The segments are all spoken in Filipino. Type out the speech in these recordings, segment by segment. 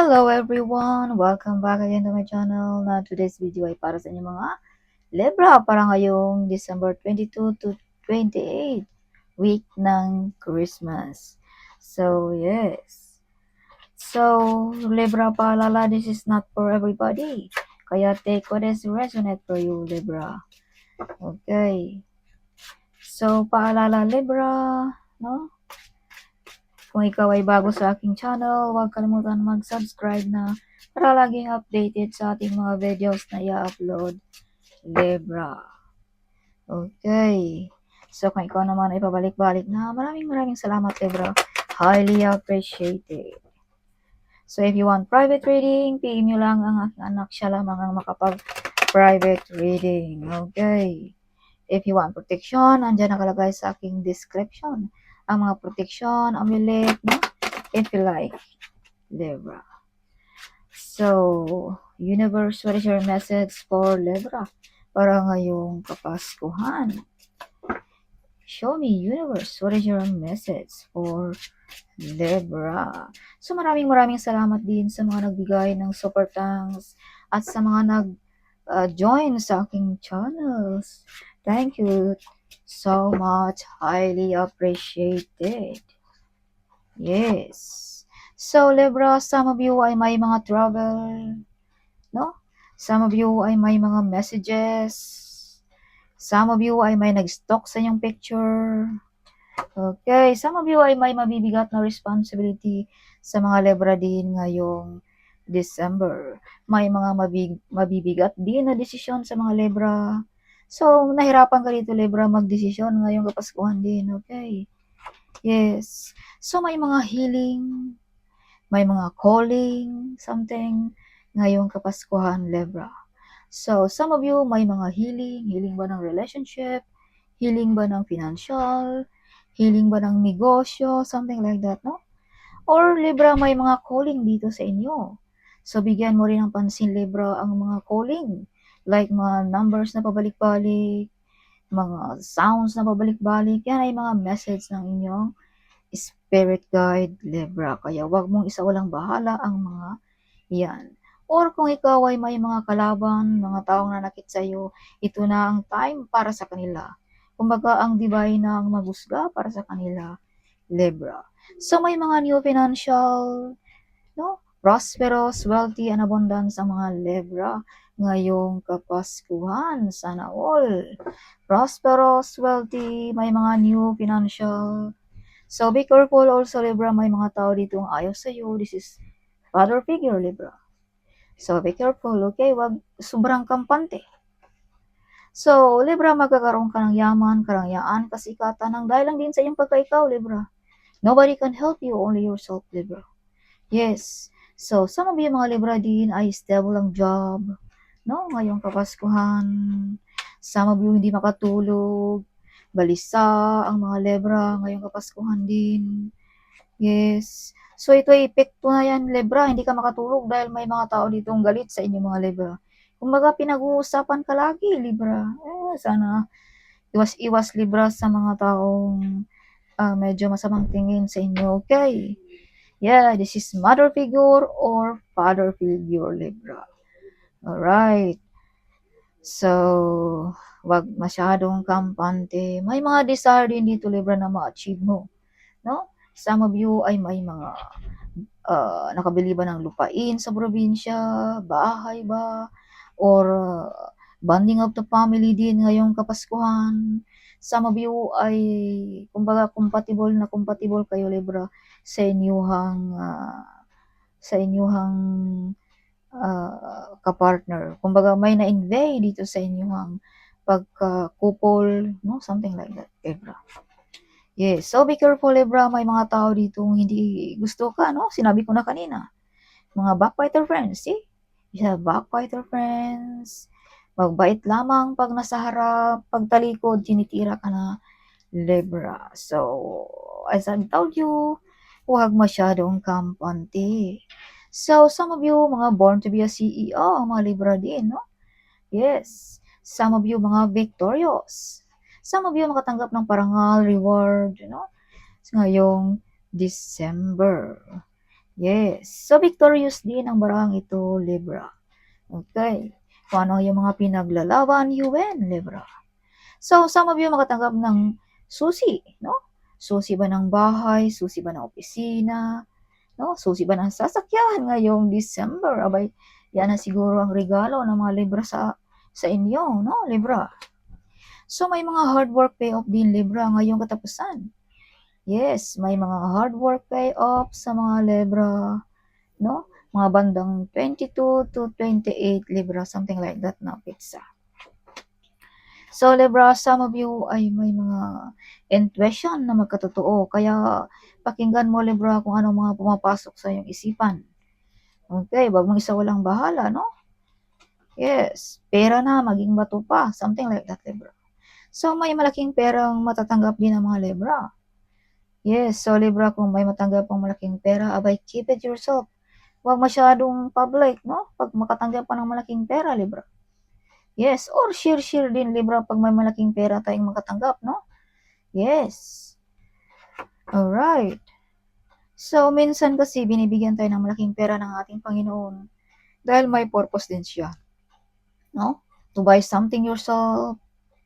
Hello everyone! Welcome back again to my channel. Na today's video ay para sa inyo mga Libra para ngayong December 22 to 28, week ng Christmas. So, yes. So, Libra, paalala, this is not for everybody. Kaya take what is resonate for you, Libra. Okay. So, paalala, Libra, no? Kung ikaw ay bago sa aking channel, huwag kalimutan mag-subscribe na para laging updated sa ating mga videos na i-upload. Libra. Okay. So, kung ikaw naman ay pabalik-balik na, maraming salamat, Libra. Highly appreciated. So, if you want private reading, PM nyo lang ang aking anak. Siya lamang ang makapag-private reading. Okay. If you want protection, andyan nakalagay sa aking description. Ang mga protection, amulet, no? If you like, Libra. So, universe, what is your message for Libra para ngayong Kapaskuhan? Show me, universe, what is your message for Libra? So, maraming salamat din sa mga nagbigay ng super thanks at sa mga nag-join sa aking channels. Thank you so much. Highly appreciated. Yes. So, Libra, some of you ay may mga trouble, no? Some of you ay may mga messages. Some of you ay may nag-stalk sa inyong picture. Okay. Some of you ay may mabibigat na responsibility sa mga Libra din ngayong December. May mga mabibigat din na desisyon sa mga Libra. So, nahirapan ka dito, Libra, mag-desisyon ngayong Kapaskuhan din. Okay. Yes. So, may mga healing, may mga calling, something, ngayong Kapaskuhan, Libra. So, some of you, may mga healing ba ng relationship, healing ba ng financial, healing ba ng negosyo, something like that, no? Or, Libra, may mga calling dito sa inyo. So, bigyan mo rin ng pansin, Libra, ang mga calling. Like, mga numbers na pabalik-balik, mga sounds na pabalik-balik, yan ay mga message ng inyong spirit guide, Libra. Kaya wag mong isawalang bahala ang mga yan. Or kung ikaw ay may mga kalaban, mga taong nanakit sa iyo, ito na ang time para sa kanila. Kumbaga, ang divine na ang maghusga para sa kanila, Libra. So, may mga new financial, no? Prosperous, wealthy, and abundance ang mga Libra ngayong Kapaskuhan. Sana all. Prosperous, wealthy, may mga new financial. So, be careful also, Libra. May mga tao dito ang ayaw sa iyo. This is father figure, Libra. So, be careful, okay? Wag sobrang kampante. So, Libra, magkakaroon ka ng yaman, karangyaan, kasikatan ng dahil lang din sa iyong pagkaikaw, Libra. Nobody can help you, only yourself, Libra. Yes. So, some of you mga Libra din ay stable ang job, no? Ngayong Kapaskuhan. Some of you hindi makatulog. Balisa ang mga Libra ngayong Kapaskuhan din. Yes. So, ito ay epekto na yan, Libra. Hindi ka makatulog dahil may mga tao ditong galit sa inyo, mga Libra. Kumbaga, pinag-uusapan ka lagi, Libra. Sana iwas-iwas, Libra, sa mga taong medyo masamang tingin sa inyo. Okay. Yeah, this is mother figure or father figure, Libra. Alright. So, wag masyadong kampante. May mga desire din dito, Libra, na ma-achieve mo. No? Some of you ay may mga nakabili ba ng lupain sa probinsya, bahay ba, or bonding of the family din ngayong Kapaskuhan. Some of you ay, kumbaga, compatible kayo, Libra, sa inyuhang kapartner. Kumbaga, may na-invade dito sa inyuhang pagka-couple, no? Something like that, Libra. Yes, so be careful, Libra. May mga tao dito hindi gusto ka, no? Sinabi ko na kanina. Mga backbiter friends, see? You have backbiter friends. Magbait lamang pag nasa harap, pag talikod, tinitira ka na, Libra. So, as I told you, huwag masyadong kampante. So, some of you, mga born to be a CEO, mga Libra din, no? Yes. Some of you, mga victorious. Some of you, makatanggap ng parangal, reward, you know? Ngayong December. Yes. So, victorious din ang barang ito, Libra. Okay. Kung ano yung mga pinaglalaban, you win, Libra. So, some of you makatanggap ng susi, no? Susi ba ng bahay, susi ba ng opisina, no? Susi ba ng sasakyan ngayong December? Abay, yan na siguro ang regalo ng mga Libra sa inyo, no, Libra? So, may mga hard work payoff din, Libra, ngayong katapusan. Yes, may mga hard work payoff sa mga Libra, no? Mga bandang 22 to 28 Libra, something like that na pizza. So, Libra, some of you ay may mga intuition na magkatotoo. Kaya, pakinggan mo, Libra, kung ano mga pumapasok sa iyong isipan. Okay, wag mong isawalang bahala, no? Yes, pera na, maging bato pa. Something like that, Libra. So, may malaking perang matatanggap din ng mga Libra. Yes, so Libra, kung may matanggap ang malaking pera, abay, keep it yourself. Huwag masyadong public, no? Pag makatanggap pa ng malaking pera, Libra. Yes, or share din, Libra, pag may malaking pera tayong makatanggap, no? Yes. Alright. So, minsan kasi binibigyan tayo ng malaking pera ng ating Panginoon dahil may purpose din siya, no? To buy something yourself,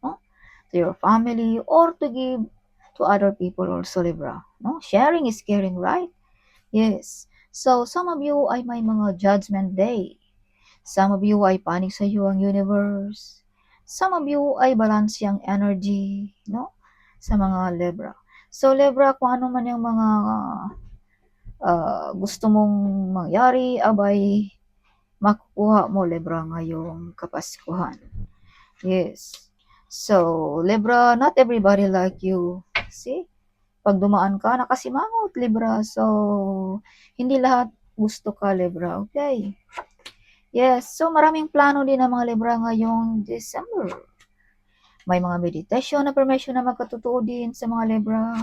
no? To your family, or to give to other people also, Libra, no? Sharing is caring, right? Yes. So, some of you ay may mga judgment day. Some of you ay panig sa iyo ang universe. Some of you ay balance yung energy, no? Sa mga Libra. So, Libra, kung ano man yung mga gusto mong mangyari, abay, makukuha mo, Libra, ngayong Kapaskuhan. Yes. So, Libra, not everybody like you. See? Pag dumaan ka, nakasimangot, Libra. So, hindi lahat gusto ka, Libra. Okay? Yes. So, maraming plano din ng mga Libra ngayong December. May mga meditation na permission na magkatotoo din sa mga Libra.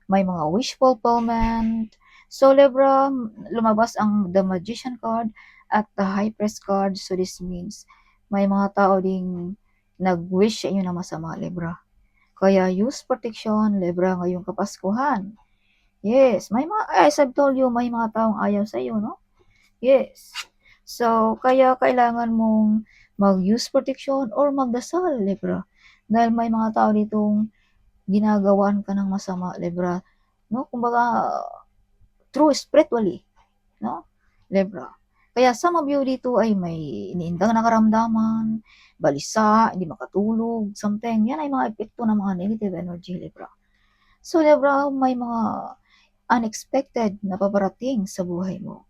May mga wish fulfillment. So, Libra, lumabas ang The Magician card at the High Priest card. So, this means may mga tao ding nag-wish sa inyo na masama, Libra. Kaya use protection, Libra, ngayong Kapaskuhan. Yes, may mga, as I've told you, may mga taong ayaw sa iyo, no? Yes. So, kaya kailangan mong mag-use protection or magdasal, Libra. Dahil may mga tao ditong ginagawan ka ng masama, Libra. No? Kumbaga, true spiritually, no? Libra. Kaya some of you dito ay may iniindang nakaramdaman, balisa, hindi makatulog, something. Yan ay mga epekto ng mga negative energy, Libra. So, Libra, may mga unexpected na paparating sa buhay mo.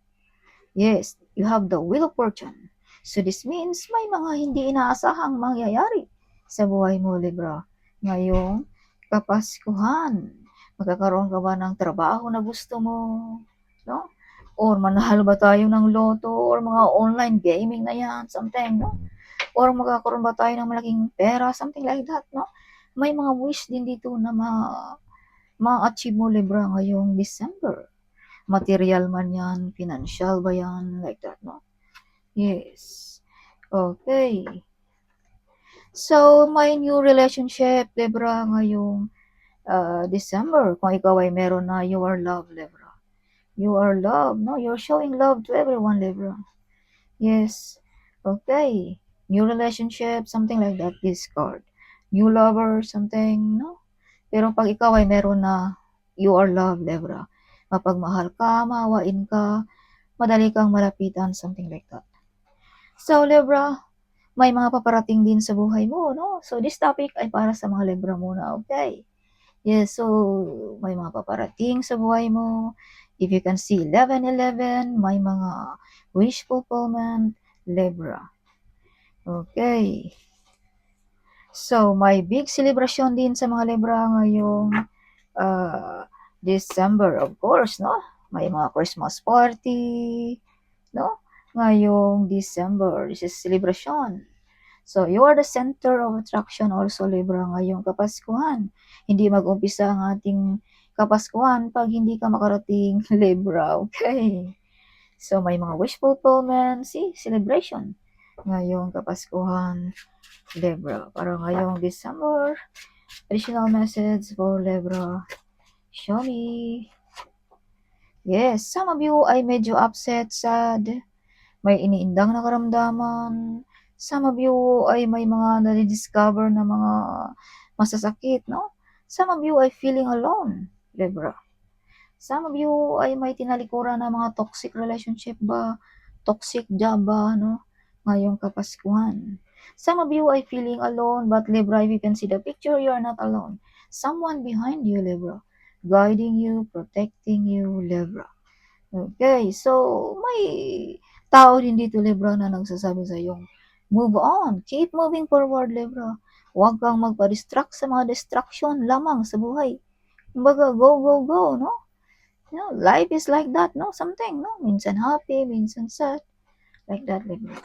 Yes, you have the wheel of fortune. So this means may mga hindi inaasahang mangyayari sa buhay mo, Libra. Ngayong Kapaskuhan, magkakaroon ka ba ng trabaho na gusto mo? No? Or manahal ba tayo ng loto? Or mga online gaming na yan, something, no? Or magkakaroon ba tayo ng malaking pera, something like that, no? May mga wish din dito na ma-achieve mo, Libra, ngayong December. Material man yan, financial ba yan, like that, no? Yes. Okay. So, may new relationship, Libra, ngayong December. Kung ikaw ay meron na, you are love, Libra. You are love, no? You're showing love to everyone, Libra. Yes. Okay. New relationship, something like that, this card. New lover, something, no? Pero pag ikaw ay meron na, you are love, Libra. Mapagmahal ka, maawain ka, madali kang malapitan, something like that. So, Libra, may mga paparating din sa buhay mo, no? So, this topic ay para sa mga Libra muna, okay? Yes, so, may mga paparating sa buhay mo. If you can see 11-11, may mga wish fulfillment, Libra. Okay. So, may big celebration din sa mga Libra ngayong December, of course, no? May mga Christmas party, no? Ngayong December, this is celebration. So, you are the center of attraction also, Libra, ngayong Kapaskuhan. Hindi mag-umpisa ang ating Kapaskuhan pag hindi ka makarating, Libra, okay? So, may mga wish fulfillment, see, celebration ngayong Kapaskuhan, Libra. Para ngayong December, additional message for Libra. Show me. Yes, some of you ay medyo upset, sad, may iniindang na karamdaman. Some of you ay may mga nadi-discover na mga masasakit, no? Some of you ay feeling alone, Libra. Some of you ay may tinalikuran na mga toxic relationship ba, toxic job ba, no? Ngayong Kapaskuhan. Some of you ay feeling alone, but Libra, if you can see the picture, you are not alone. Someone behind you, Libra, guiding you, protecting you, Libra. Okay, so may tao din dito, Libra, na nagsasabi sa yung move on, keep moving forward, Libra. Huwag kang magpa-distract sa mga distraction lamang sa buhay. Kumbaga, go, go, go, no? You know, life is like that, no? Something, no? Minsan happy, minsan sad. Like that, Libra.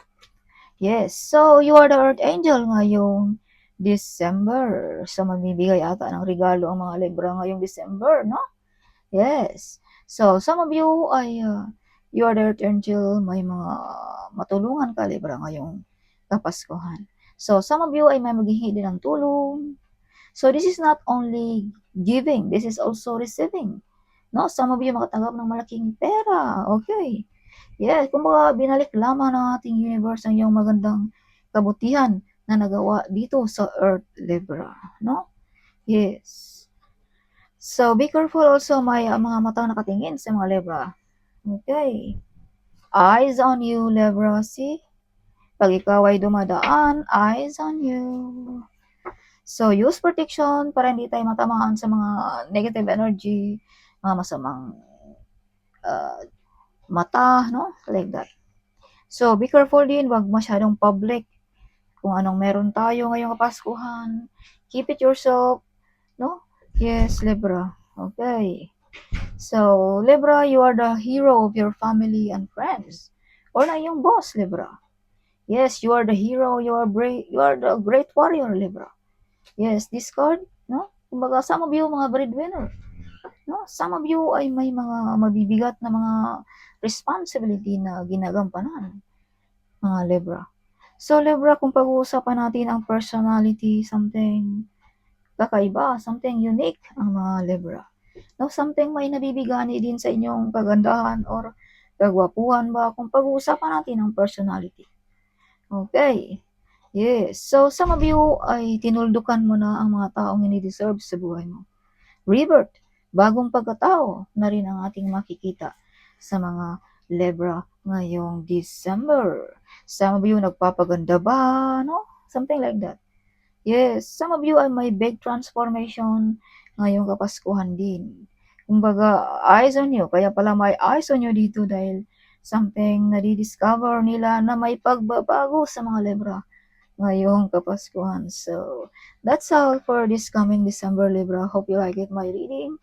Yes, so you are the Earth Angel ngayong December. So, magbibigay ata ng regalo ang mga Libra ngayong December, no? Yes. So, some of you ay you are the Earth Angel, may mga matulungan ka, Libra, ngayong Kapaskuhan. So, some of you ay may maghihingi din ng tulong. So, this is not only giving, this is also receiving. No, some of you makatanggap ng malaking pera. Okay. Yes, kumbaga binalik lamang ng ating universe ang iyong magandang kabutihan na nagawa dito sa Earth, Libra, no? Yes. So, be careful also, may mga matang nakatingin sa mga Libra. Okay. Eyes on you, Libra. See? Pag ikaw ay dumadaan, eyes on you. So, use protection para hindi tayo matamaan sa mga negative energy, mga masamang uh, mata, no? Like that. So, be careful din, wag masyadong public kung anong meron tayo ngayong Kapaskuhan. Keep it yourself, no? Yes, Libra. Okay. So, Libra, you are the hero of your family and friends. Or na yung boss, Libra. Yes, you are the hero, you are brave, you are the great warrior, Libra. Yes, this card, no? Kumbaga, some of you, mga breadwinner. No? Some of you ay may mga mabibigat na mga responsibility na ginagampanan, mga Libra. So, Libra, kung pag-uusapan natin ang personality, something kakaiba, something unique ang mga Libra. No, something may nabibigani din sa inyong kagandahan or kagwapuhan ba kung pag-uusapan natin ang personality. Okay. Yes. So, some of you ay tinuldukan mo na ang mga taong ini-deserve sa buhay mo. Rebirth, bagong pagkatao na rin ang ating makikita sa mga Libra ngayong December. Some of you nagpapaganda ba, no? Something like that. Yes, some of you ay may big transformation ngayong Kapaskuhan din. Kumbaga, eyes on you. Kaya pala may eyes on you dito dahil something na-discover nila na may pagbabago sa mga Libra ngayong Kapaskuhan. So, that's all for this coming December, Libra. Hope you like it, my reading.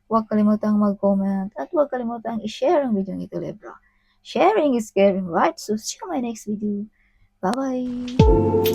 Huwag kalimutang mag-comment at huwag kalimutang i-share ang video nito, Libra. Sharing is caring, right? So, see you in my next video. Bye-bye!